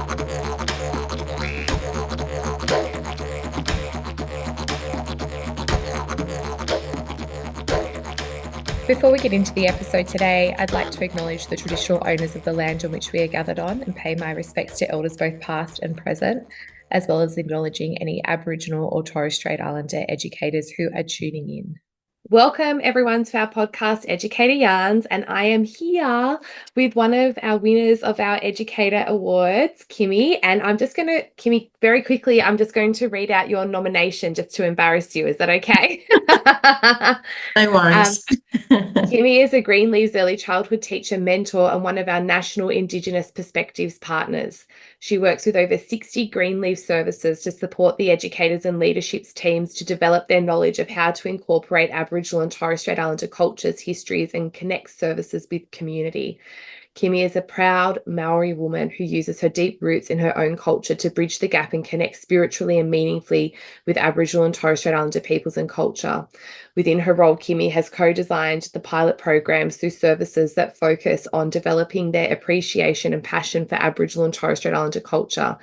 Before we get into the episode today, I'd like to acknowledge the traditional owners of the land on which we are gathered on and pay my respects to elders both past and present, as well as acknowledging any Aboriginal or Torres Strait Islander educators who are tuning in. Welcome everyone to our podcast, Educator Yarns, and I am here with one of our winners of our Educator Awards, Kimmi, and Kimmi, very quickly, I'm just going to read out your nomination just to embarrass you. Is that okay? No worries. Kimmi is a Greenleaves early childhood teacher, mentor, and one of our National Indigenous Perspectives partners. She works with over 60 Greenleaves services to support the educators and leaderships teams to develop their knowledge of how to incorporate Aboriginal and Torres Strait Islander cultures, histories, and connect services with community. Kimmi is a proud Māori woman who uses her deep roots in her own culture to bridge the gap and connect spiritually and meaningfully with Aboriginal and Torres Strait Islander peoples and culture. Within her role, Kimmi has co-designed the pilot programs through services that focus on developing their appreciation and passion for Aboriginal and Torres Strait Islander culture.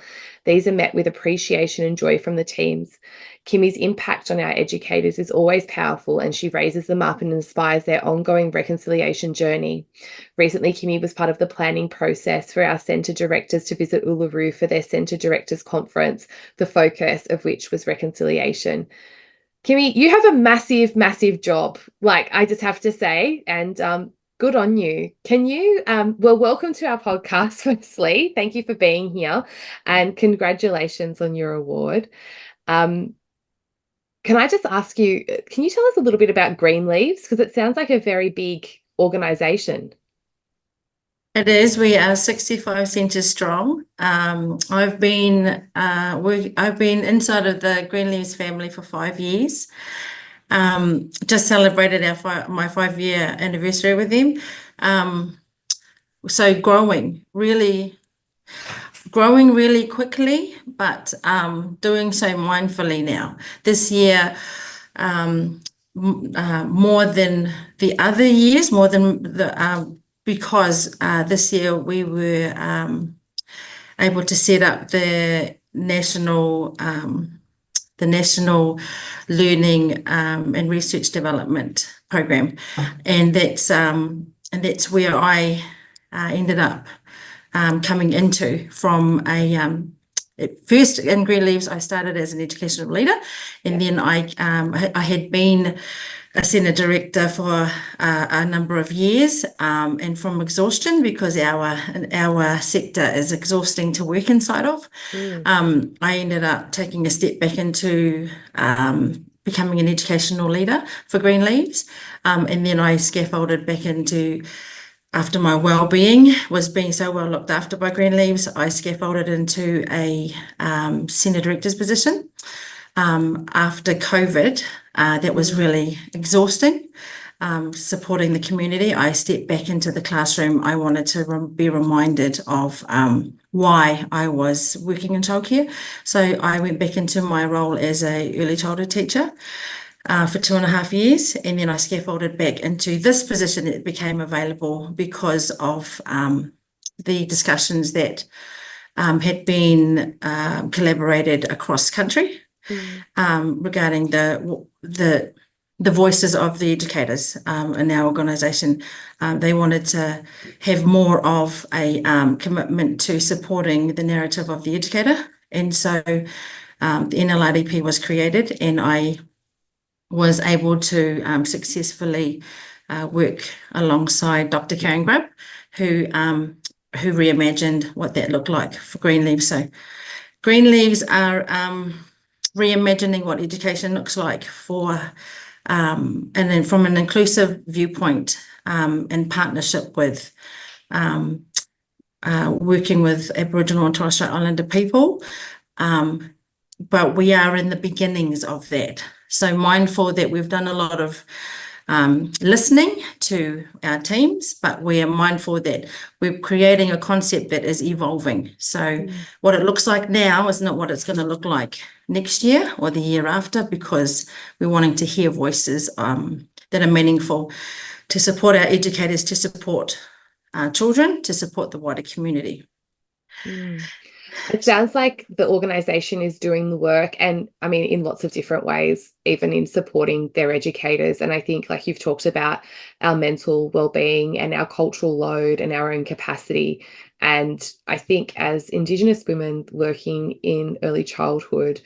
These are met with appreciation and joy from the teams. Kimmi's impact on our educators is always powerful, and she raises them up and inspires their ongoing reconciliation journey. Recently, Kimmi was part of the planning process for our centre directors to visit Uluru for their centre directors conference, the focus of which was reconciliation. Kimmi, you have a massive, massive job, I just have to say, and good on you. Can you, welcome to our podcast, firstly. Thank you for being here, and congratulations on your award. Can I just ask you, can you tell us a little bit about Greenleaves? Because it sounds like a very big organisation. It is. We are 65 centres strong. I've been inside of the Greenleaves family for 5 years. Just celebrated my 5-year anniversary with them. So growing really quickly, but doing so mindfully now. This year, more than the other years, because this year we were able to set up the national learning and research development program, and that's where I ended up coming into from first in Greenleaves. I started as an educational leader, and then I had been a centre director for a number of years, and from exhaustion, because our sector is exhausting to work inside of, I ended up taking a step back into becoming an educational leader for Greenleaves, and then I scaffolded back into, after my well-being was being so well looked after by Greenleaves, I scaffolded into a centre director's position. After COVID, that was really exhausting. Supporting the community, I stepped back into the classroom. I wanted to be reminded of why I was working in childcare. So I went back into my role as a early childhood teacher for 2.5 years, and then I scaffolded back into this position that became available because of the discussions that had been collaborated across country regarding the voices of the educators in our organisation. They wanted to have more of a commitment to supporting the narrative of the educator, and so the NLRDP was created, and I was able to successfully work alongside Dr. Karen Grubb, who reimagined what that looked like for Greenleaves. So Greenleaves are reimagining what education looks like for, and then from an inclusive viewpoint, in partnership with working with Aboriginal and Torres Strait Islander people. But we are in the beginnings of that. So mindful that we've done a lot of listening to our teams, but we are mindful that we're creating a concept that is evolving. So what it looks like now is not what it's going to look like next year or the year after, because we're wanting to hear voices that are meaningful to support our educators, to support children, to support the wider community. It sounds like the organization is doing the work, and I mean, in lots of different ways, even in supporting their educators. And I think, like you've talked about, our mental well-being and our cultural load and our own capacity. And I think as Indigenous women working in early childhood,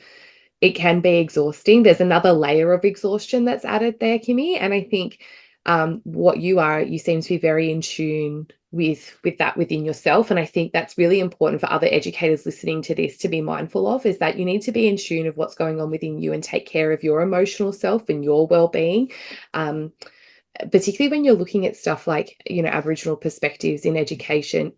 it can be exhausting. There's another layer of exhaustion that's added there, Kimmi. And I think what you seem to be very in tune with that within yourself. And I think that's really important for other educators listening to this to be mindful of, is that you need to be in tune of what's going on within you and take care of your emotional self and your well-being. Particularly when you're looking at stuff like, Aboriginal perspectives in education,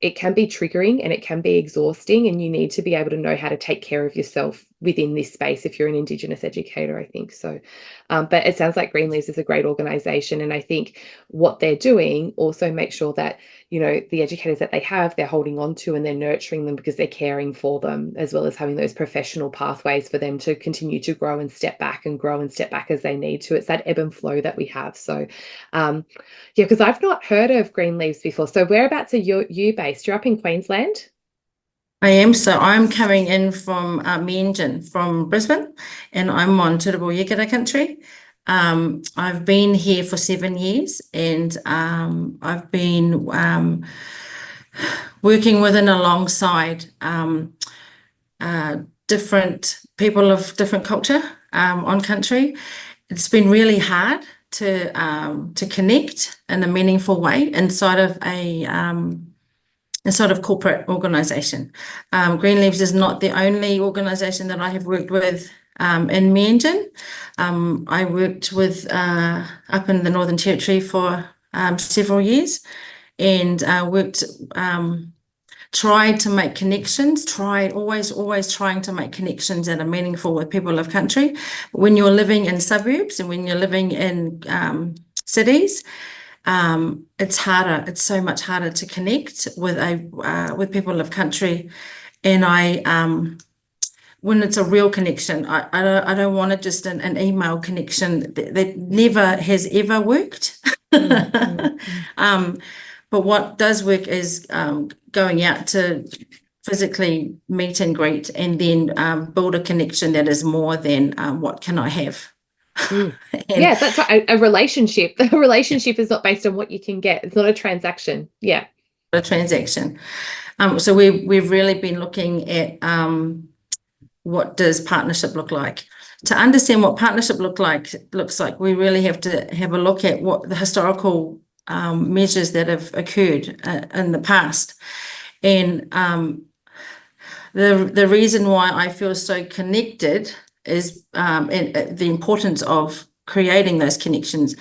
it can be triggering and it can be exhausting, and you need to be able to know how to take care of yourself within this space if you're an Indigenous educator, I think. So, but it sounds like Greenleaves is a great organisation, and I think what they're doing also makes sure that, the educators that they have, they're holding on to and they're nurturing them because they're caring for them, as well as having those professional pathways for them to continue to grow and step back as they need to. It's that ebb and flow that we have. So, yeah, because I've not heard of Greenleaves before. So whereabouts are you based? You're up in Queensland? I am. So I'm coming in from Meanjin, from Brisbane, and I'm on Turrbal Yagara country. I've been here for 7 years, and I've been working with and alongside different people of different culture on country. It's been really hard to connect in a meaningful way inside of corporate organisation. Greenleaves is not the only organisation that I have worked with in Meanjin. I worked with up in the Northern Territory for several years, and tried to make connections, always trying to make connections that are meaningful with people of country. When you're living in suburbs and when you're living in cities, it's harder. It's so much harder to connect with people of country. And when it's a real connection, I don't want it just an email connection that never has ever worked. But what does work is going out to physically meet and greet, and then build a connection that is more than what can I have. Yeah, that's right. A relationship. The relationship is not based on what you can get. It's not a transaction. Yeah. A transaction. So we've really been looking at what does partnership look like. To understand what partnership looks like, we really have to have a look at what the historical measures that have occurred in the past. And the reason why I feel so connected is, and the importance of creating those connections,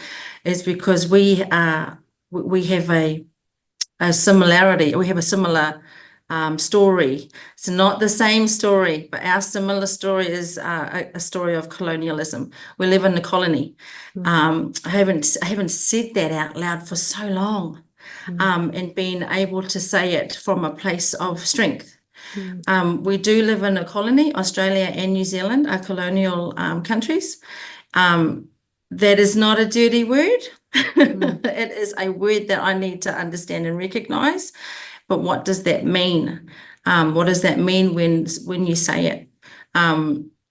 is because we have a similarity. We have a similar story. It's not the same story, but our similar story is a story of colonialism. We live in a colony. I haven't said that out loud for so long, and being able to say it from a place of strength. We do live in a colony. Australia and New Zealand are colonial countries. That is not a dirty word. It is a word that I need to understand and recognize. But what does that mean? What does that mean when you say it?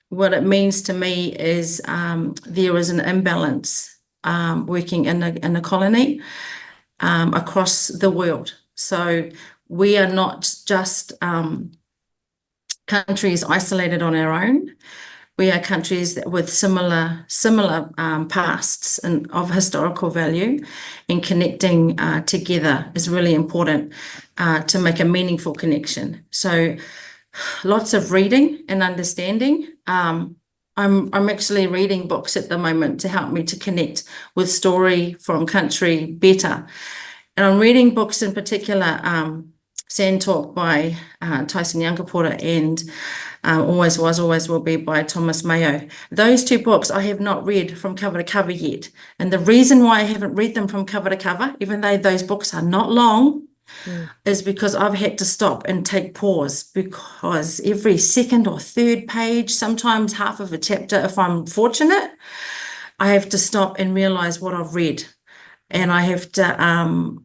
What it means to me is there is an imbalance working in a colony across the world. So we are not just countries isolated on our own. We are countries with similar pasts and of historical value, and connecting together is really important to make a meaningful connection. So lots of reading and understanding. I'm actually reading books at the moment to help me to connect with story from country better. And I'm reading books in particular, Sand Talk by Tyson Yunkaporta, and Always Was, Always Will Be by Thomas Mayo. Those two books I have not read from cover to cover yet. And the reason why I haven't read them from cover to cover, even though those books are not long, is because I've had to stop and take pause, because every second or third page, sometimes half of a chapter, if I'm fortunate, I have to stop and realize what I've read. And I have to,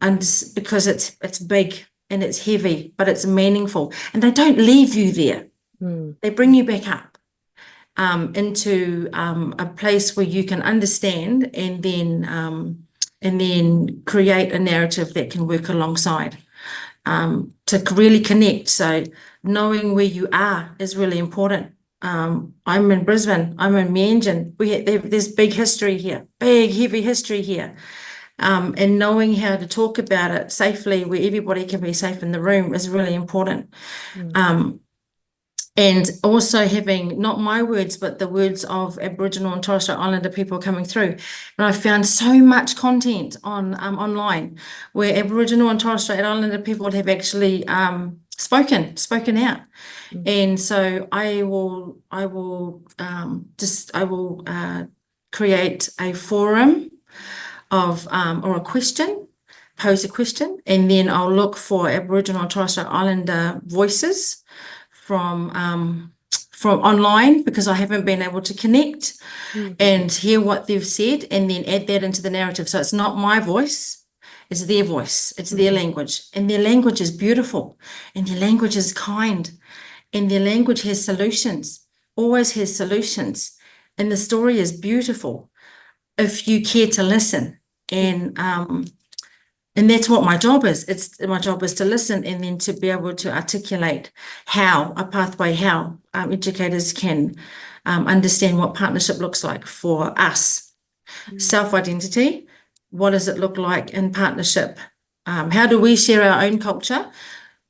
because it's big. and it's heavy, but it's meaningful. And they don't leave you there. They bring you back up into a place where you can understand and then create a narrative that can work alongside to really connect. So knowing where you are is really important. I'm in Brisbane, I'm in Meanjin. There's big history here, big, heavy history here. And knowing how to talk about it safely, where everybody can be safe in the room, is really important. And also having not my words, but the words of Aboriginal and Torres Strait Islander people coming through. And I found so much content on online where Aboriginal and Torres Strait Islander people have actually spoken out. And so I will create a forum of or a question, pose a question, and then I'll look for Aboriginal and Torres Strait Islander voices from online, because I haven't been able to connect and hear what they've said, and then add that into the narrative. So it's not my voice, it's their voice, it's their language, and their language is beautiful, and their language is kind, and their language has solutions, always has solutions, and the story is beautiful if you care to listen. And that's what my job is. My job is to listen, and then to be able to articulate a pathway, how educators can understand what partnership looks like for us. Self-identity, what does it look like in partnership? How do we share our own culture?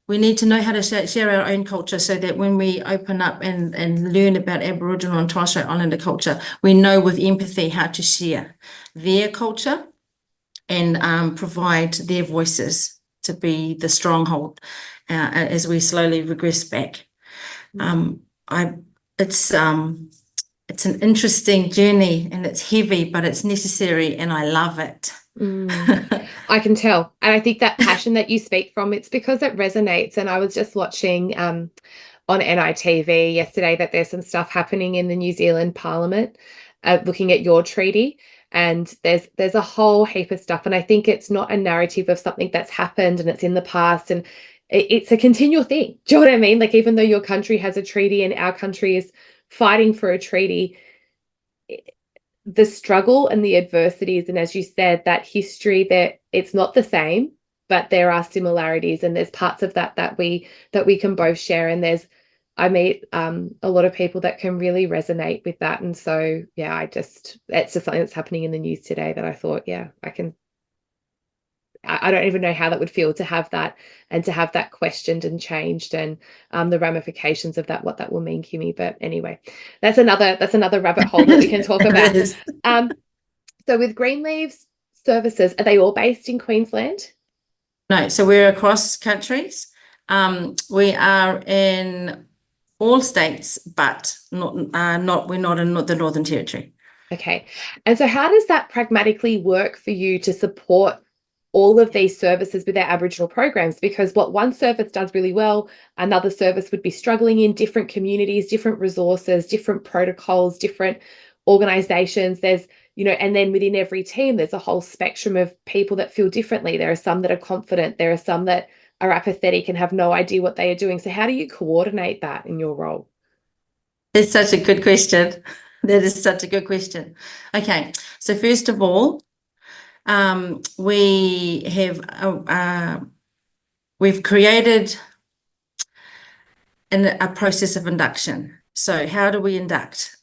We need to know how to share our own culture, so that when we open up and learn about Aboriginal and Torres Strait Islander culture, we know with empathy how to share their culture and provide their voices to be the stronghold as we slowly regress back. It's an interesting journey, and it's heavy, but it's necessary, and I love it. I can tell. And I think that passion that you speak from, it's because it resonates. And I was just watching on NITV yesterday that there's some stuff happening in the New Zealand Parliament looking at your treaty. And there's a whole heap of stuff. And I think it's not a narrative of something that's happened and it's in the past. And it's a continual thing. Do you know what I mean? Like, even though your country has a treaty and our country is fighting for a treaty, the struggle and the adversities, and as you said, that history, that it's not the same, but there are similarities, and there's parts of that we can both share. And I meet a lot of people that can really resonate with that. And so, yeah, it's just something that's happening in the news today that I thought, yeah, I don't even know how that would feel to have that, and to have that questioned and changed, and the ramifications of that, what that will mean, Kimmi. But anyway, that's another rabbit hole that we can talk about. So with Greenleaves services, are they all based in Queensland? No, so we're across countries. We are in all states, but we're not in the Northern Territory. Okay. And so how does that pragmatically work for you to support all of these services with our Aboriginal programs? Because what one service does really well, another service would be struggling in different communities, different resources, different protocols, different organizations. There's, and then within every team, there's a whole spectrum of people that feel differently. There are some that are confident. There are some that are apathetic and have no idea what they are doing. So how do you coordinate that in your role? It's such a good question. That is such a good question. Okay, so first of all, we've created a process of induction. So how do we induct?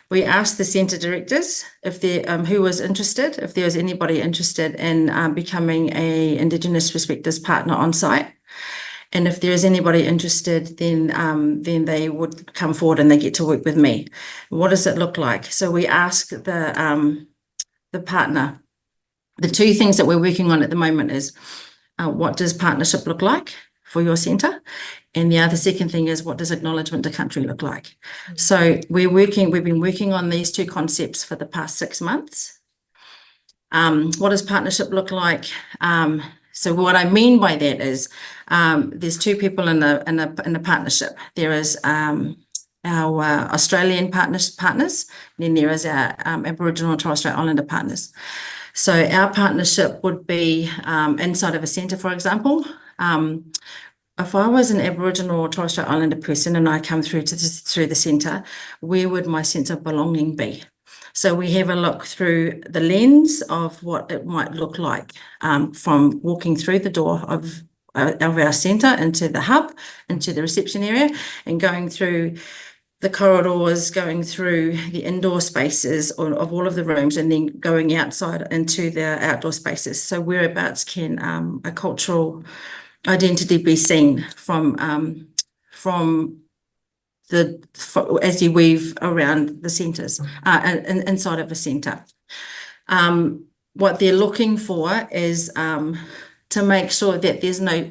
We asked the centre directors if who was interested, if there was anybody interested in becoming a Indigenous Perspectives partner on site. And if there is anybody interested, then they would come forward and they get to work with me. What does it look like? So we ask the partner. The two things that we're working on at the moment is what does partnership look like for your centre? And the second thing is, what does acknowledgement to country look like? So we've been working on these two concepts for the past 6 months. What does partnership look like? So what I mean by that is there's two people in a partnership. There is our Australian partners, and then there is our Aboriginal and Torres Strait Islander partners. So our partnership would be inside of a centre, for example. If I was an Aboriginal or Torres Strait Islander person and I come through through the centre, where would my sense of belonging be? So we have a look through the lens of what it might look like from walking through the door of our centre into the hub, into the reception area, and going through the corridors, going through the indoor spaces of all of the rooms, and then going outside into the outdoor spaces. So whereabouts can a cultural identity be seen from as you weave around the centres inside of a centre. What they're looking for is to make sure that there's no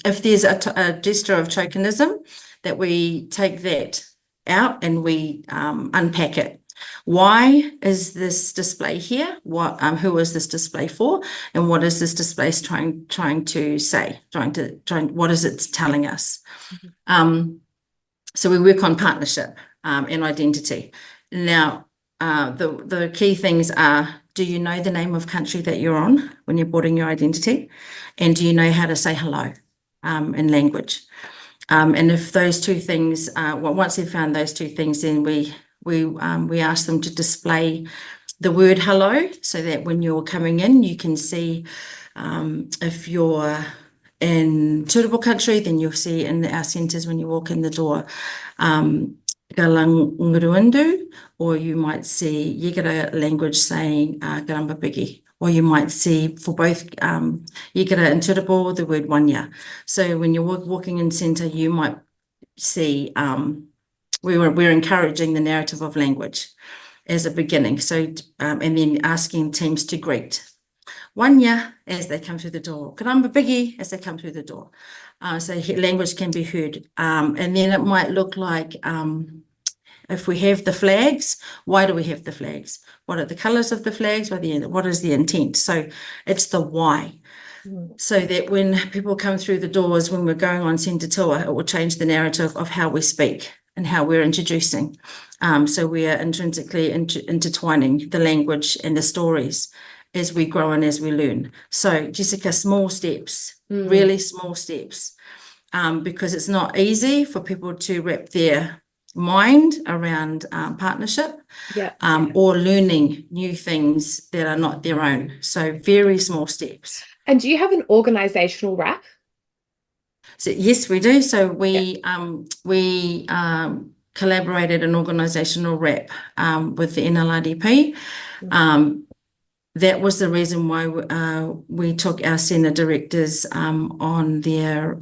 if there's a gesture of tokenism, that we take that out and we unpack it. Why is this display here? Who is this display for? And what is this display trying to say? What is it telling us? So we work on partnership and identity. Now, the key things are: do you know the name of country that you're on when you're boarding your identity? And do you know how to say hello in language? And if those two things, once they've found those two things, then we ask them to display the word hello, so that when you're coming in, you can see if you're in suitable country, then you'll see in our centres when you walk in the door, Galanguruindu, or you might see Yigara language saying Garamba Bigi, or you might see for both Yigara and Turrbal the word Wanya. So when you're walking in centre, you might see we're encouraging the narrative of language as a beginning. So and then asking teams to greet Wanya as they come through the door, Garamba Bigi as they come through the door. So language can be heard. And then it might look like if we have the flags, why do we have the flags? What are the colours of the flags? What is the intent? So it's the why. So that when people come through the doors, when we're going on centre tour, it will change the narrative of how we speak and how we're introducing. So we are intrinsically intertwining the language and the stories as we grow and as we learn. So Jessica, small steps, really small steps, because it's not easy for people to wrap their mind around partnership or learning new things that are not their own. So very small steps. And do you have an organisational wrap? So yes, we do. So we collaborated an organisational wrap with the NLIDP. That was the reason why we took our centre directors on their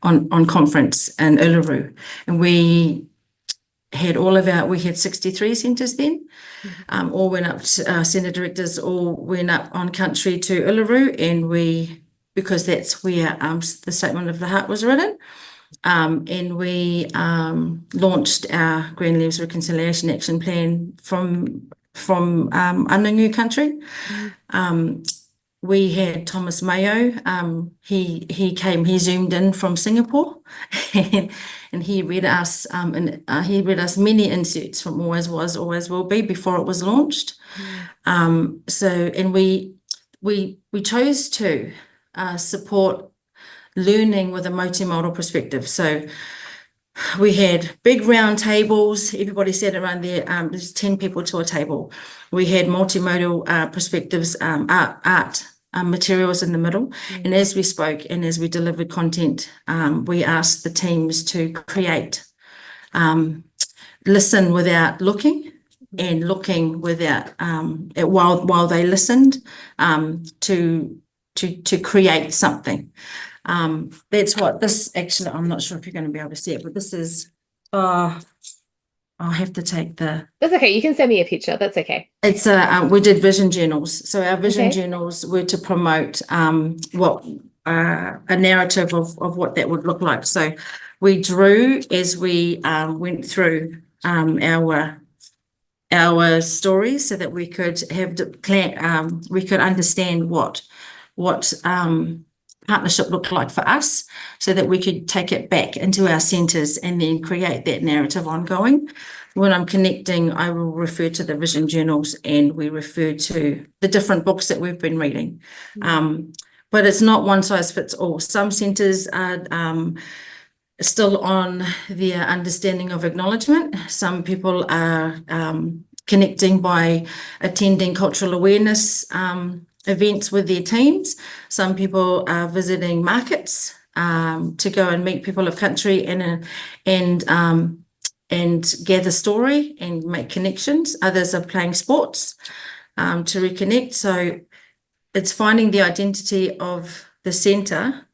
on conference in Uluru, and we had we had 63 centres then. All went up to centre directors, all went up on country to Uluru, and because that's where the Statement of the Heart was written, and we launched our Greenleaves Reconciliation Action Plan from Anungu country. We had Thomas Mayo. He zoomed in from Singapore, and he read us many inserts from Always Was, Always Will Be before it was launched. And we chose to support learning with a multimodal perspective. So we had big round tables, everybody sat around there, there's 10 people to a table. We had multimodal perspectives, art materials in the middle. And as we spoke and as we delivered content, we asked the teams to create, listen without looking, and looking without, while they listened, to create something. That's what this actually, I'm not sure if you're going to be able to see it, but this is, I'll have to take the... That's okay. You can send me a picture. That's okay. It's we did vision journals. So our vision journals were to promote a narrative of what that would look like. So we drew as we went through our stories, so that we could have we could understand what partnership looked like for us, so that we could take it back into our centres and then create that narrative ongoing. When I'm connecting, I will refer to the vision journals, and we refer to the different books that we've been reading. but it's not one size fits all. Some centres are still on their understanding of acknowledgement. Some people are connecting by attending cultural awareness events with their teams. Some people are visiting markets to go and meet people of country and gather story and make connections. Others are playing sports to reconnect. So it's finding the identity of the centre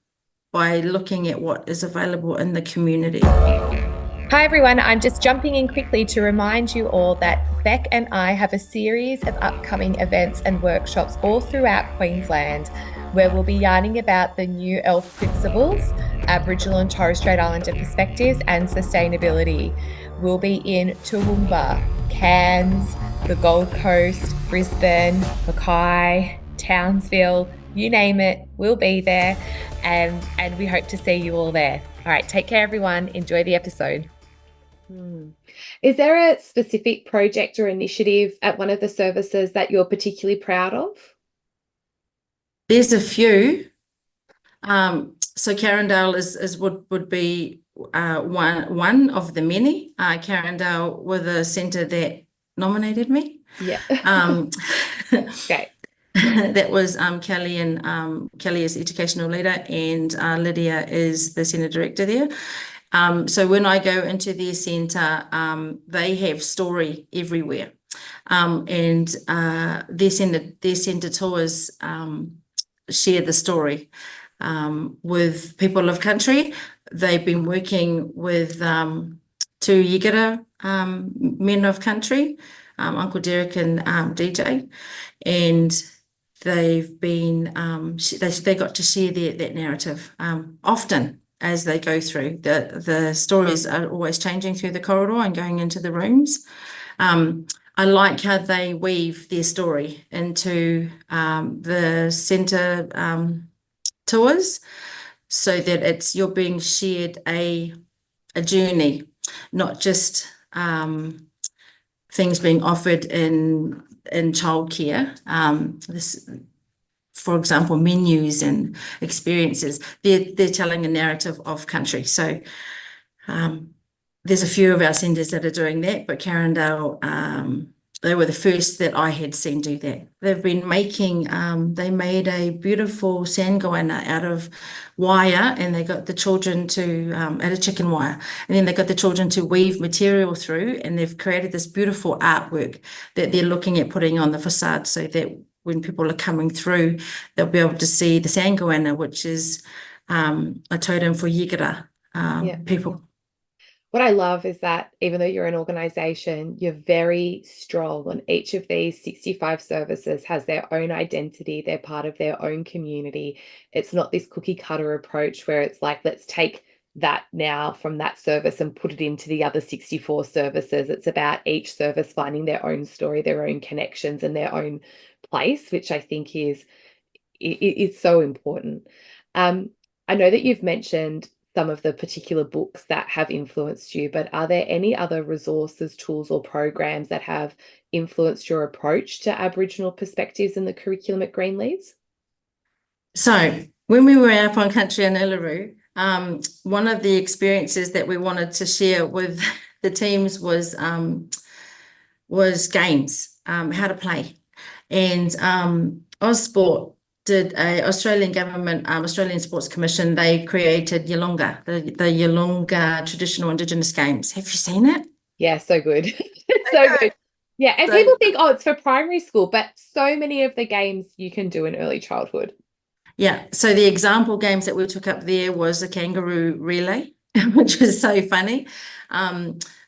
by looking at what is available in the community. Hi everyone, I'm just jumping in quickly to remind you all that Beck and I have a series of upcoming events and workshops all throughout Queensland where we'll be yarning about the new ELF principles, Aboriginal and Torres Strait Islander perspectives and sustainability. We'll be in Toowoomba, Cairns, the Gold Coast, Brisbane, Mackay, Townsville, you name it, we'll be there and we hope to see you all there. All right, take care everyone, enjoy the episode. Is there a specific project or initiative at one of the services that you're particularly proud of? There's a few. So Carindale would be one of the many. Carindale were the centre that nominated me. Yeah. Okay. That was Kelly, and Kelly is educational leader, and Lydia is the centre director there. So when I go into their centre, they have story everywhere, and their centre tours share the story with people of country. They've been working with two Yigara men of country, Uncle Derek and DJ, and they've been they got to share that narrative often as they go through. The stories are always changing through the corridor and going into the rooms. I like how they weave their story into the centre tours, so that you're being shared a journey, not just things being offered in childcare. For example, menus and experiences. They're telling a narrative of country. So there's a few of our centres that are doing that, but Carindale, they were the first that I had seen do that. They've been making, they made a beautiful sand goanna out of wire, and they got the children to, out of chicken wire, and then they got the children to weave material through, and they've created this beautiful artwork that they're looking at putting on the facade, so that when people are coming through, they'll be able to see the sand goanna, which is a totem for Yigara people. What I love is that even though you're an organisation, you're very strong on each of these 65 services has their own identity. They're part of their own community. It's not this cookie cutter approach where it's like, let's take that now from that service and put it into the other 64 services. It's about each service finding their own story, their own connections and their own place, which I think it's so important. I know that you've mentioned some of the particular books that have influenced you, but are there any other resources, tools or programs that have influenced your approach to Aboriginal perspectives in the curriculum at Greenleaves? So when we were up on country in Uluru, one of the experiences that we wanted to share with the teams was games, how to play. And Ausport did a Australian government, Australian Sports Commission, they created Yalunga, the Yalunga traditional Indigenous games. Have you seen it? Yeah, so good. So good. Yeah, and people think, oh, it's for primary school, but so many of the games you can do in early childhood. Yeah, so the example games that we took up there was a kangaroo relay, which was so funny.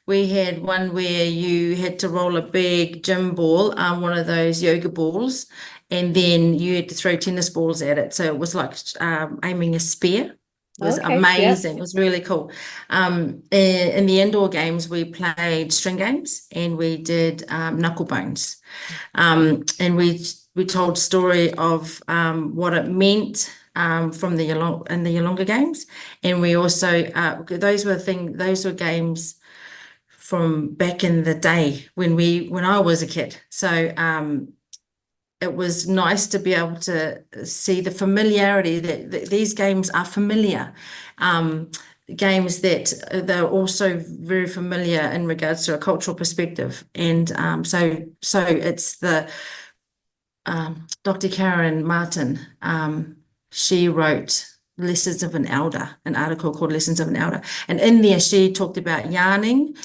We had one where you had to roll a big gym ball, one of those yoga balls, and then you had to throw tennis balls at it. So it was like aiming a spear. It was amazing. Yeah. It was really cool. In the indoor games, we played string games and we did knuckle bones. And we told story of what it meant from the Yalunga games. And we also, those were games from back in the day when I was a kid. So it was nice to be able to see the familiarity that these games are familiar. Games that they're also very familiar in regards to a cultural perspective. And so it's the Dr. Karen Martin, she wrote Lessons of an Elder, an article called Lessons of an Elder. And in there, she talked about yarning,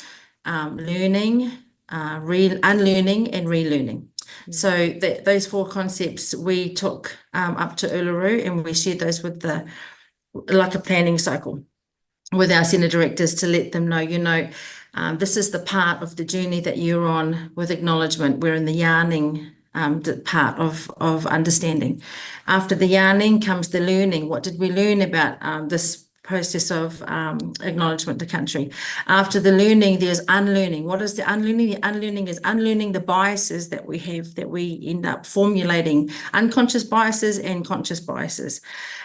learning, unlearning and relearning. So those 4 concepts we took up to Uluru, and we shared those with like a planning cycle with our centre directors to let them know, this is the part of the journey that you're on with acknowledgement. We're in the yarning part of understanding. After the yarning comes the learning. What did we learn about this process of acknowledgement to country? After the learning, there's unlearning. What is the unlearning? The unlearning is unlearning the biases that we have, that we end up formulating, unconscious biases and conscious biases,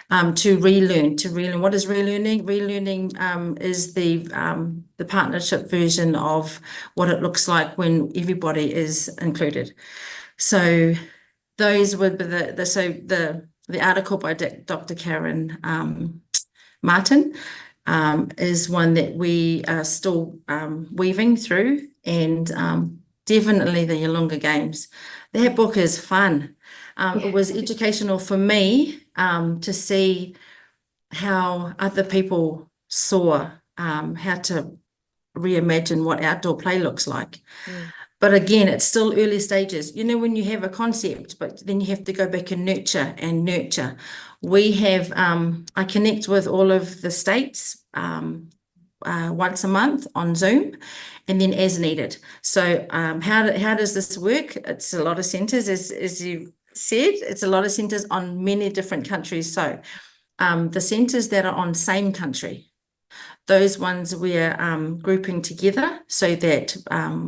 to relearn. What is relearning? Relearning is the partnership version of what it looks like when everybody is included. So those would be the article by Dr. Karen Martin is one that we are still weaving through, and definitely the Yalunga Games. That book is fun. It was educational for me to see how other people saw how to reimagine what outdoor play looks like. But again, it's still early stages. When you have a concept, but then you have to go back and nurture. We have, I connect with all of the states once a month on Zoom, and then as needed. So how does this work? It's a lot of centres, as you said, it's a lot of centres on many different countries. So the centres that are on same country, those ones we're grouping together so that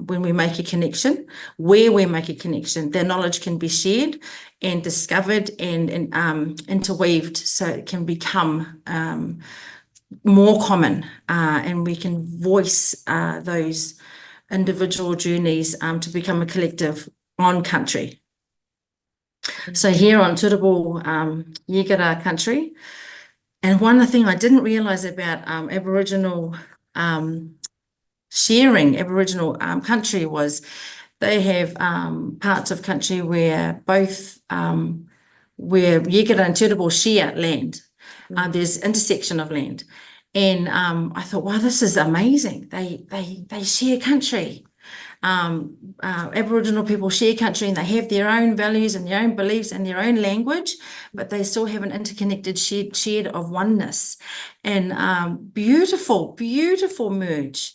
when we make a connection, their knowledge can be shared and discovered and interweaved, so it can become more common, and we can voice those individual journeys to become a collective on country. So here on Turrbal Yigara country. And one thing I didn't realise about Aboriginal sharing, Aboriginal country, was they have parts of country where both where Yigara and Turrbal share land. There's intersection of land, and I thought, wow, this is amazing. They share country. Aboriginal people share country, and they have their own values and their own beliefs and their own language, but they still have an interconnected shed of oneness, and beautiful merge.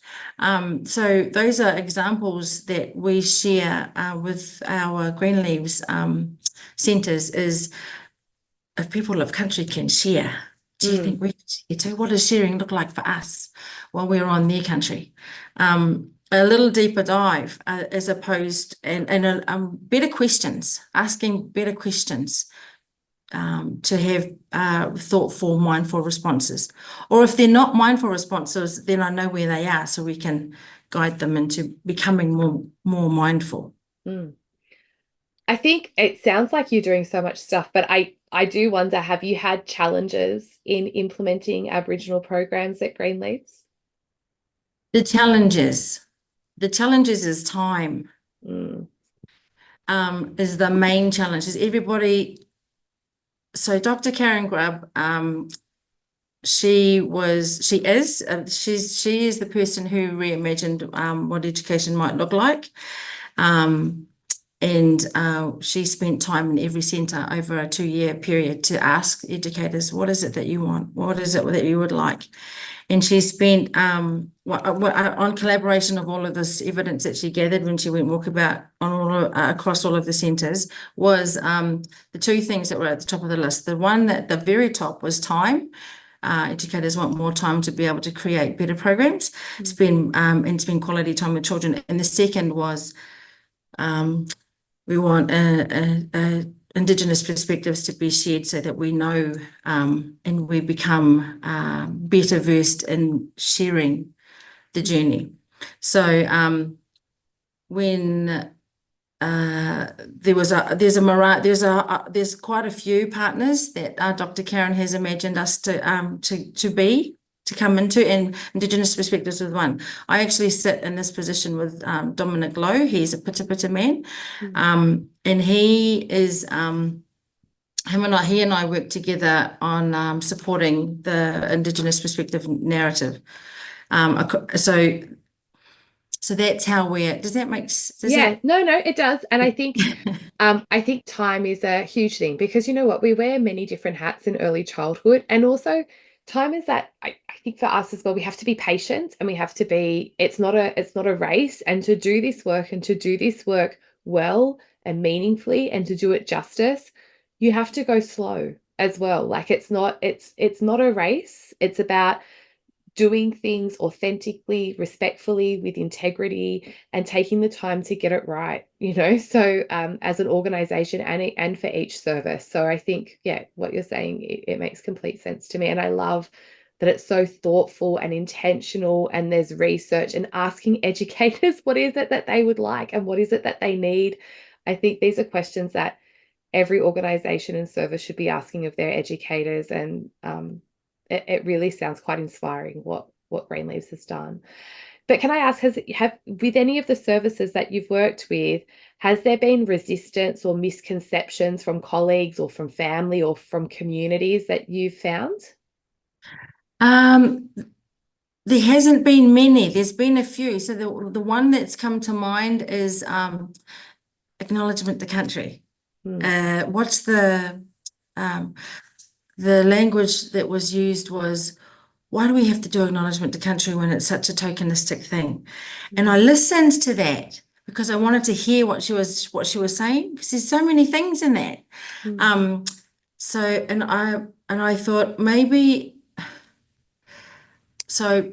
So those are examples that we share with our Greenleaves centres, is if people of country can share, do you think we can share too? What does sharing look like for us while we're on their country? A little deeper dive as opposed, and better questions, asking better questions to have thoughtful, mindful responses. Or if they're not mindful responses, then I know where they are, so we can guide them into becoming more mindful. I think it sounds like you're doing so much stuff, but I do wonder, have you had challenges in implementing Aboriginal programs at Greenleaves? The challenges is time. Is the main challenge. Is everybody? So Dr. Karen Grubb, she is the person who reimagined what education might look like. And she spent time in every centre over a 2-year period to ask educators, what is it that you want? What is it that you would like? And she spent on collaboration of all of this evidence that she gathered when she went walkabout across all of the centres, was the 2 things that were at the top of the list. The one at the very top was time. Educators want more time to be able to create better programs, spend quality time with children. And the second was we want Indigenous perspectives to be shared so that we know and we become better versed in sharing the journey. So when there's quite a few partners that Dr. Karen has imagined us to come into, and Indigenous Perspectives with one. I actually sit in this position with Dominic Lowe. He's a Pita man, and he and I work together on supporting the Indigenous perspective narrative. So that's how does that make sense? No, it does. And I think time is a huge thing, because you know what, we wear many different hats in early childhood, and also time is that I think for us as well, we have to be patient, and we have to be, it's not a race, and to do this work well and meaningfully, and to do it justice, you have to go slow as well. Like it's not a race. It's about doing things authentically, respectfully, with integrity, and taking the time to get it right, so as an organization and for each service. So I think, what you're saying, it makes complete sense to me. And I love that it's so thoughtful and intentional, and there's research and asking educators what is it that they would like and what is it that they need. I think these are questions that every organization and service should be asking of their educators, and it really sounds quite inspiring what Greenleaves has done. But can I ask, with any of the services that you've worked with, has there been resistance or misconceptions from colleagues or from family or from communities that you've found? There hasn't been many. There's been a few. So the one that's come to mind is acknowledgement to country. What's the language that was used was, why do we have to do acknowledgement to country when it's such a tokenistic thing? And I listened to that because I wanted to hear what she was saying, because there's so many things in that. I thought, maybe, so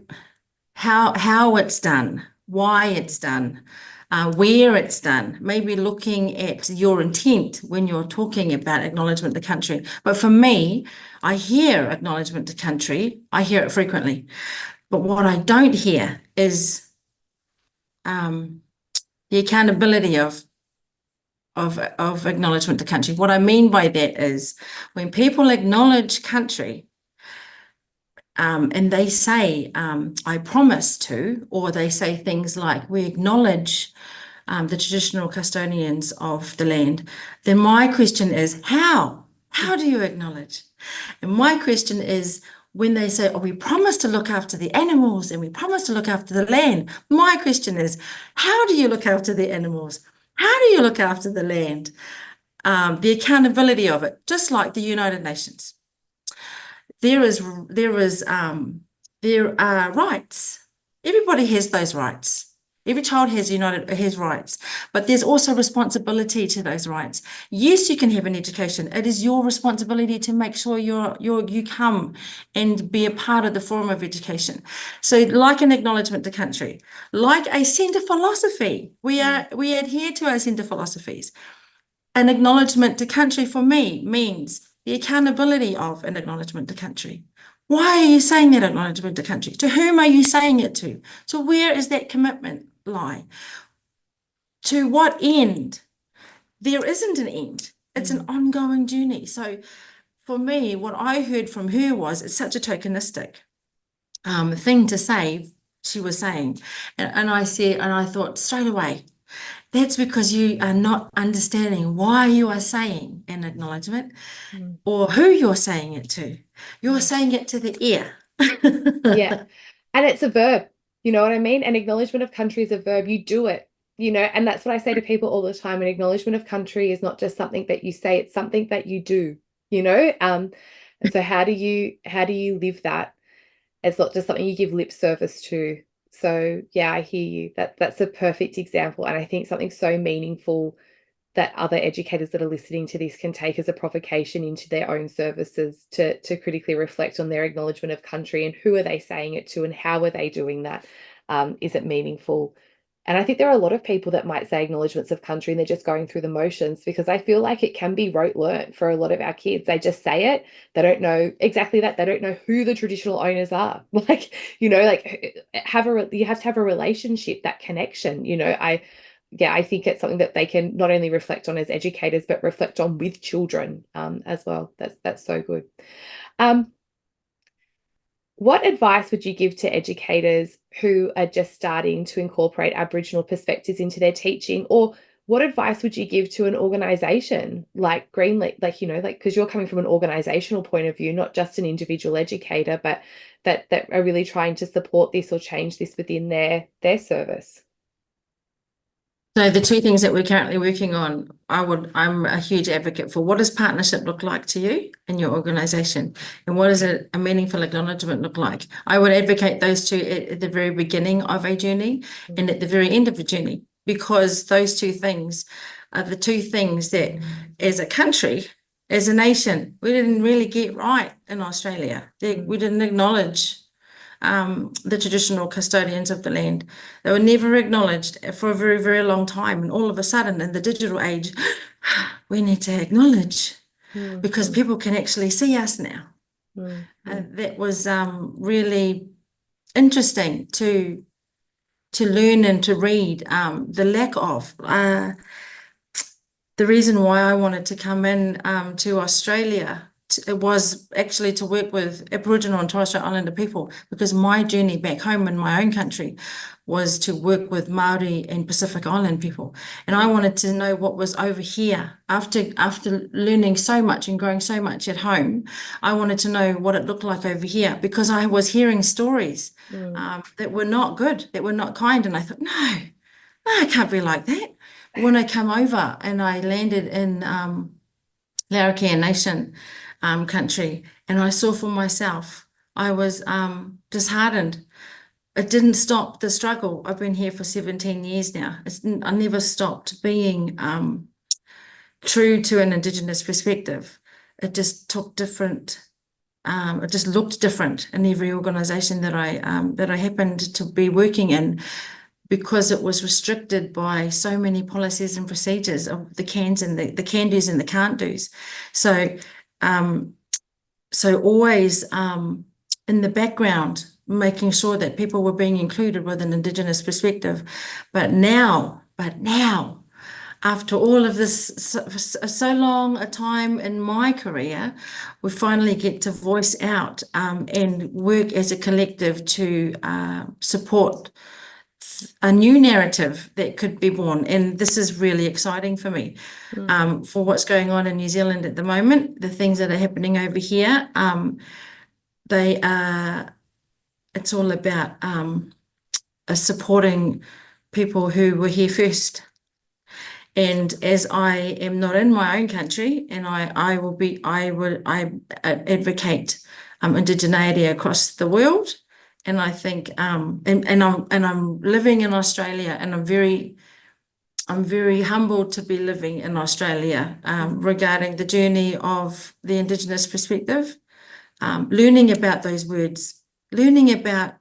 how it's done, why it's done, where it's done, maybe looking at your intent when you're talking about acknowledgement to country. But for me, I hear acknowledgement to country, I hear it frequently. But what I don't hear is the accountability of acknowledgement to country. What I mean by that is, when people acknowledge country, and they say, I promise to, or they say things like, we acknowledge the traditional custodians of the land, then my question is, how? How do you acknowledge? And my question is, when they say, we promise to look after the animals and we promise to look after the land, my question is, how do you look after the animals? How do you look after the land? The accountability of it, just like the United Nations. There are rights. Everybody has those rights. Every child has rights, but there's also responsibility to those rights. Yes, you can have an education. It is your responsibility to make sure you come and be a part of the forum of education. So, like an acknowledgement to country, like a centre philosophy, we adhere to our centre philosophies. An acknowledgement to country for me means the accountability of an acknowledgement to country. Why are you saying that acknowledgement to country? To whom are you saying it to? So where is that commitment lie? To what end? There isn't an end. It's an ongoing journey. So for me, what I heard from her was, it's such a tokenistic thing to say, she was saying. And I thought straight away, that's because you are not understanding why you are saying an acknowledgement or who you're saying it to. You're saying it to the ear. Yeah. And it's a verb, you know what I mean? An acknowledgement of country is a verb. You do it, and that's what I say to people all the time. An acknowledgement of country is not just something that you say, it's something that you do, and so how do you live that? It's not just something you give lip service to. So yeah, I hear you. That's a perfect example. And I think something so meaningful that other educators that are listening to this can take as a provocation into their own services to critically reflect on their acknowledgement of country, and who are they saying it to and how are they doing that? Is it meaningful? And I think there are a lot of people that might say acknowledgements of country and they're just going through the motions, because I feel like it can be rote learnt for a lot of our kids. They just say it. They don't know exactly that. They don't know who the traditional owners are. You have to have a relationship, that connection. yeah, I think it's something that they can not only reflect on as educators, but reflect on with children as well. That's so good. What advice would you give to educators who are just starting to incorporate Aboriginal perspectives into their teaching? Or what advice would you give to an organisation like Greenleaf, like, you know, like, because you're coming from an organisational point of view, not just an individual educator, but that are really trying to support this or change this within their service? So the two things that we're currently working on, I'm a huge advocate for. What does partnership look like to you in your organisation? And what does a meaningful acknowledgement look like? I would advocate those two at the very beginning of a journey and at the very end of a journey, because those two things are the two things that as a country, as a nation, we didn't really get right in Australia. We didn't acknowledge the traditional custodians of the land. They were never acknowledged for a very, very long time. And all of a sudden, in the digital age, we need to acknowledge because people can actually see us now. That was really interesting to learn and to read. The lack of the reason why I wanted to come in to Australia it was actually to work with Aboriginal and Torres Strait Islander people, because my journey back home in my own country was to work with Māori and Pacific Island people. And I wanted to know what was over here. After learning so much and growing so much at home, I wanted to know what it looked like over here, because I was hearing stories that were not good, that were not kind. And I thought, no, it can't be like that. When I come over and I landed in Larrakia Nation country, and I saw for myself, I was disheartened. It didn't stop the struggle. I've been here for 17 years now. I never stopped being true to an Indigenous perspective. It just took different. It just looked different in every organisation that I happened to be working in, because it was restricted by so many policies and procedures of the cans and the can do's and the can't do's. So always in the background, making sure that people were being included with an Indigenous perspective. But now, after all of this, so long a time in my career, we finally get to voice out and work as a collective to support a new narrative that could be born. And this is really exciting for me, for what's going on in New Zealand at the moment, the things that are happening over here. It's all about supporting people who were here first. And as I am not in my own country, and I advocate indigeneity across the world. And I think, and I'm living in Australia, and I'm very humbled to be living in Australia regarding the journey of the Indigenous perspective, learning about those words, learning about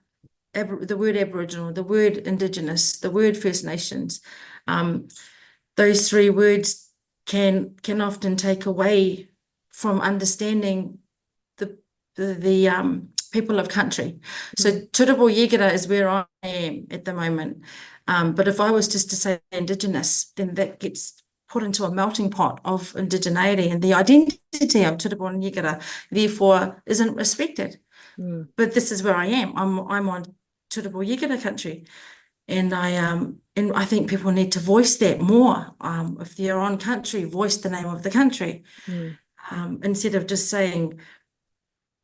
the word Aboriginal, the word Indigenous, the word First Nations. Those three words can often take away from understanding the people of country. So Turrbal Yegara is where I am at the moment. But if I was just to say Indigenous, then that gets put into a melting pot of indigeneity, and the identity of Turrbal Yegara therefore isn't respected. But this is where I am. I'm on Turrbal Yegara country. And I think people need to voice that more. If they're on country, voice the name of the country. Instead of just saying,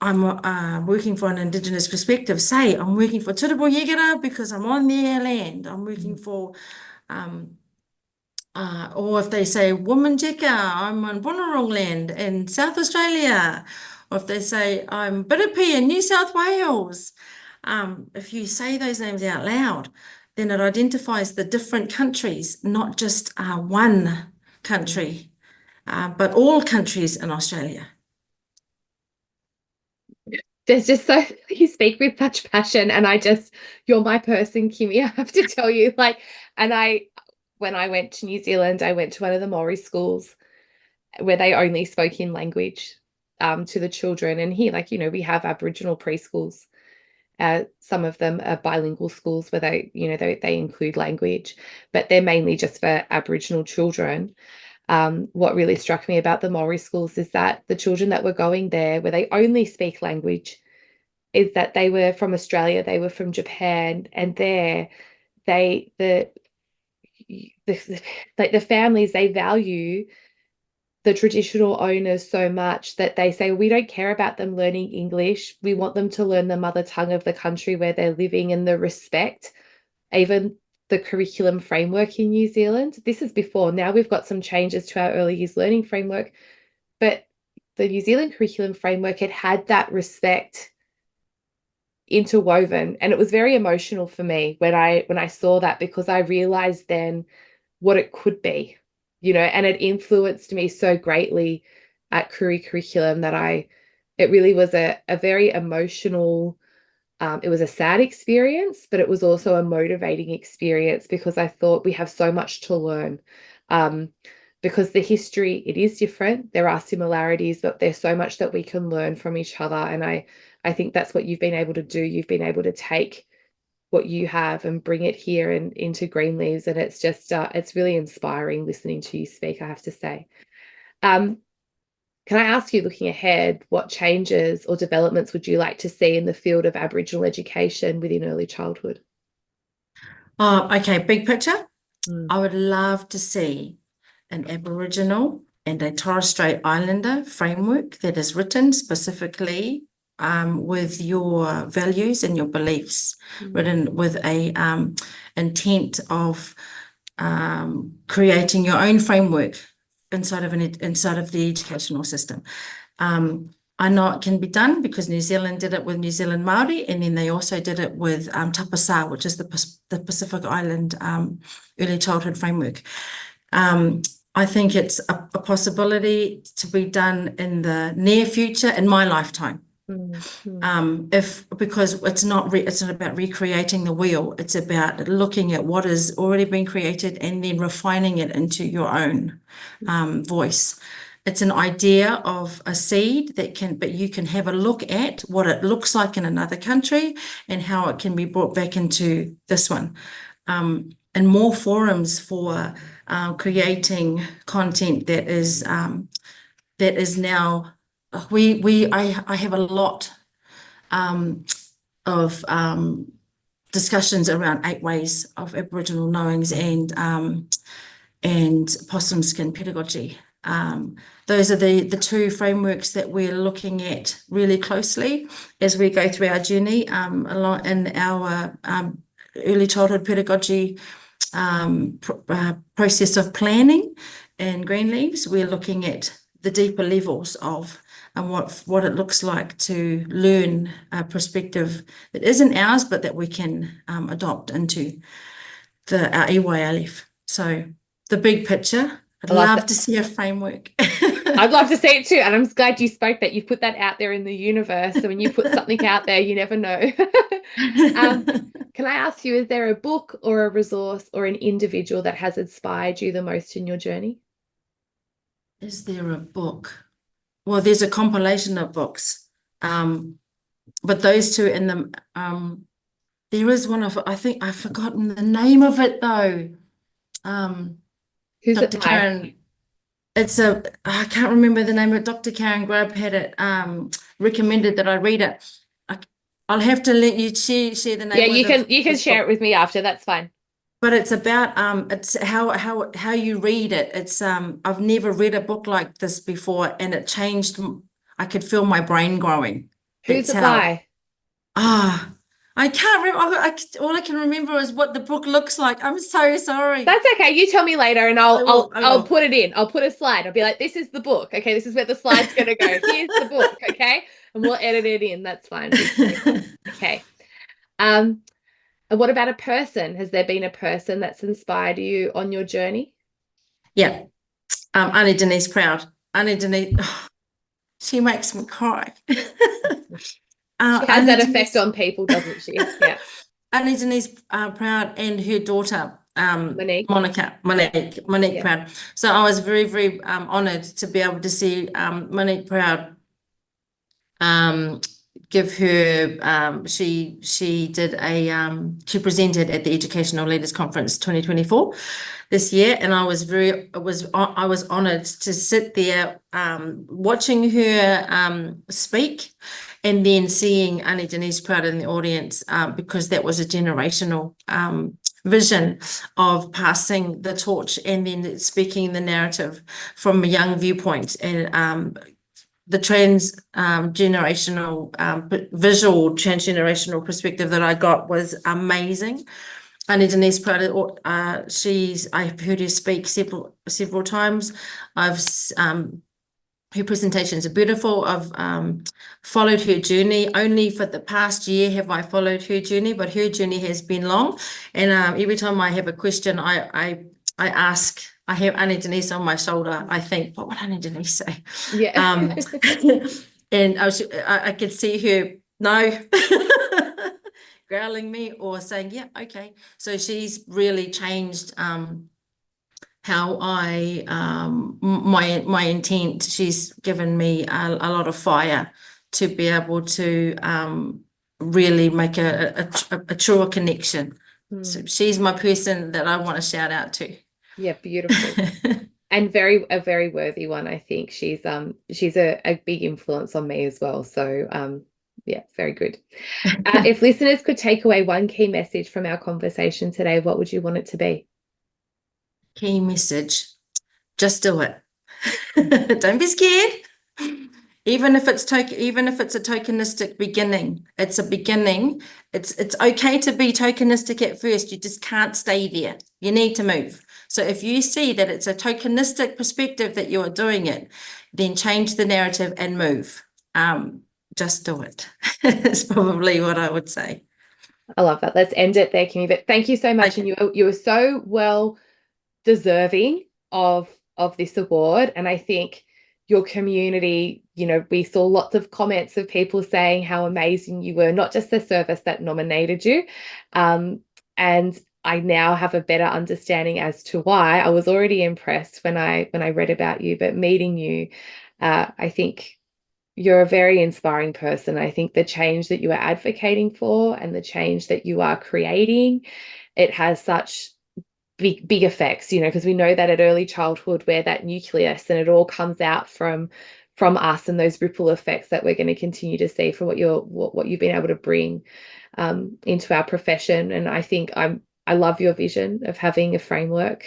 I'm working for an Indigenous perspective, say I'm working for Turrbal Yegara because I'm on their land. I'm working for, or if they say Wominjeka, I'm on Bunurong land in South Australia. Or if they say I'm Biripi in New South Wales. If you say those names out loud, then it identifies the different countries, not just one country, but all countries in Australia. There's just so, you speak with such passion, and you're my person, Kimmi, I have to tell you, when I went to New Zealand, I went to one of the Māori schools where they only spoke in language to the children. And here, we have Aboriginal preschools. Some of them are bilingual schools where they include language, but they're mainly just for Aboriginal children. What really struck me about the Māori schools is that the children that were going there, where they only speak language, is that they were from Australia, they were from Japan, and the families, they value the traditional owners so much that they say, we don't care about them learning English. We want them to learn the mother tongue of the country where they're living, and the respect, even the curriculum framework in New Zealand. This is before. Now we've got some changes to our early years learning framework, but the New Zealand curriculum framework, it had that respect interwoven, and it was very emotional for me when I saw that, because I realized then what it could be, and it influenced me so greatly at Koori curriculum that it really was a very emotional, it was a sad experience, but it was also a motivating experience, because I thought we have so much to learn, because the history, it is different. There are similarities, but there's so much that we can learn from each other. And I think that's what you've been able to do. You've been able to take what you have and bring it here and into Greenleaves. And it's just, it's really inspiring listening to you speak, I have to say. Can I ask you, looking ahead, what changes or developments would you like to see in the field of Aboriginal education within early childhood? Oh, okay, big picture. I would love to see an Aboriginal and a Torres Strait Islander framework that is written specifically with your values and your beliefs, written with a intent of creating your own framework inside of the educational system. I know it can be done because New Zealand did it with New Zealand Māori, and then they also did it with Tapasa, which is the Pacific Island early childhood framework. I think it's a possibility to be done in the near future, in my lifetime. Because it's not about recreating the wheel. It's about looking at what has already been created and then refining it into your own voice. It's an idea of a seed but you can have a look at what it looks like in another country and how it can be brought back into this one. And more forums for creating content that is now. I have a lot of discussions around 8 ways of Aboriginal knowings and possum skin pedagogy. Those are the 2 frameworks that we're looking at really closely as we go through our journey along in our early childhood pedagogy process of planning in Greenleaves. We're looking at the deeper levels of what it looks like to learn a perspective that isn't ours, but that we can adopt into our iwa alif. So the big picture, I'd love to see a framework. I'd love to see it too. And I'm glad you spoke that. You put that out there in the universe. So when you put something out there, you never know. Can I ask you, is there a book or a resource or an individual that has inspired you the most in your journey? Is there a book? Well, there's a compilation of books, but those 2 in them, there is one of, I think I've forgotten the name of it though. Who's Dr. Karen, I can't remember the name of it. Dr. Karen Grubb had it recommended that I read it. I'll have to let you share the name. Yeah, you can share it with me after. That's fine. But it's about it's how you read it. It's I've never read a book like this before, and it changed. I could feel my brain growing. Who's it by? I can't remember. All I can remember is what the book looks like. I'm so sorry. That's okay. You tell me later, and I'll put it in. I'll put a slide. I'll be like, this is the book. Okay, this is where the slide's gonna go. Here's the book. Okay, and we'll edit it in. That's fine. Okay. And what about a person? Has there been a person that's inspired you on your journey? Yeah. Auntie Denise Proud. Auntie Denise, she makes me cry. She has that effect on people, doesn't she? Yeah. Auntie Denise Proud and her daughter, Monique Yeah. Proud. So I was very, very honoured to be able to see Monique Proud give her, she did she presented at the Educational Leaders Conference 2024 this year, and I was honoured to sit there watching her speak, and then seeing Auntie Denise Proud in the audience, because that was a generational vision of passing the torch and then speaking the narrative from a young viewpoint. And the visual transgenerational perspective that I got was amazing. Auntie Denise Proud, I've heard her speak several times. Her presentations are beautiful. I've followed her journey. Only for the past year have I followed her journey, but her journey has been long. And every time I have a question, I ask. I have Auntie Denise on my shoulder. I think, what would Auntie Denise say? Yeah. And I could see her growling me or saying, yeah, okay. So she's really changed how my intent. She's given me a lot of fire to be able to really make a truer connection. So she's my person that I want to shout out to. Yeah, beautiful. And a very worthy one. I think she's a big influence on me as well. So yeah, very good. If listeners could take away one key message from our conversation today, what would you want it to be? Key message: just do it. Don't be scared. Even if it's a tokenistic beginning, it's a beginning. It's okay to be tokenistic at first. You just can't stay there. You need to move. So if you see that it's a tokenistic perspective that you are doing it, then change the narrative and move. Just do it. It's probably what I would say. I love that. Let's end it there, Kimmi. But thank you so much. Okay. And you were so well deserving of this award. And I think your community, we saw lots of comments of people saying how amazing you were, not just the service that nominated you. And I now have a better understanding as to why. I was already impressed when I read about you, but meeting you, I think you're a very inspiring person. I think the change that you are advocating for and the change that you are creating, it has such big effects, because we know that at early childhood we're that nucleus, and it all comes out from us, and those ripple effects that we're going to continue to see from what you've been able to bring into our profession. And I think I love your vision of having a framework.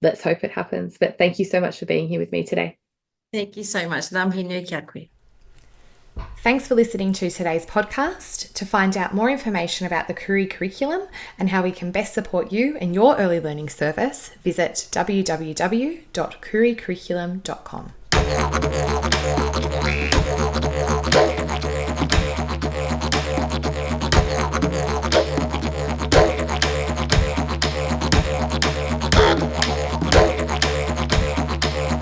Let's hope it happens. But thank you so much for being here with me today. Thank you so much. Thanks for listening to today's podcast. To find out more information about the Koori curriculum and how we can best support you in your early learning service, visit www.kooricurriculum.com.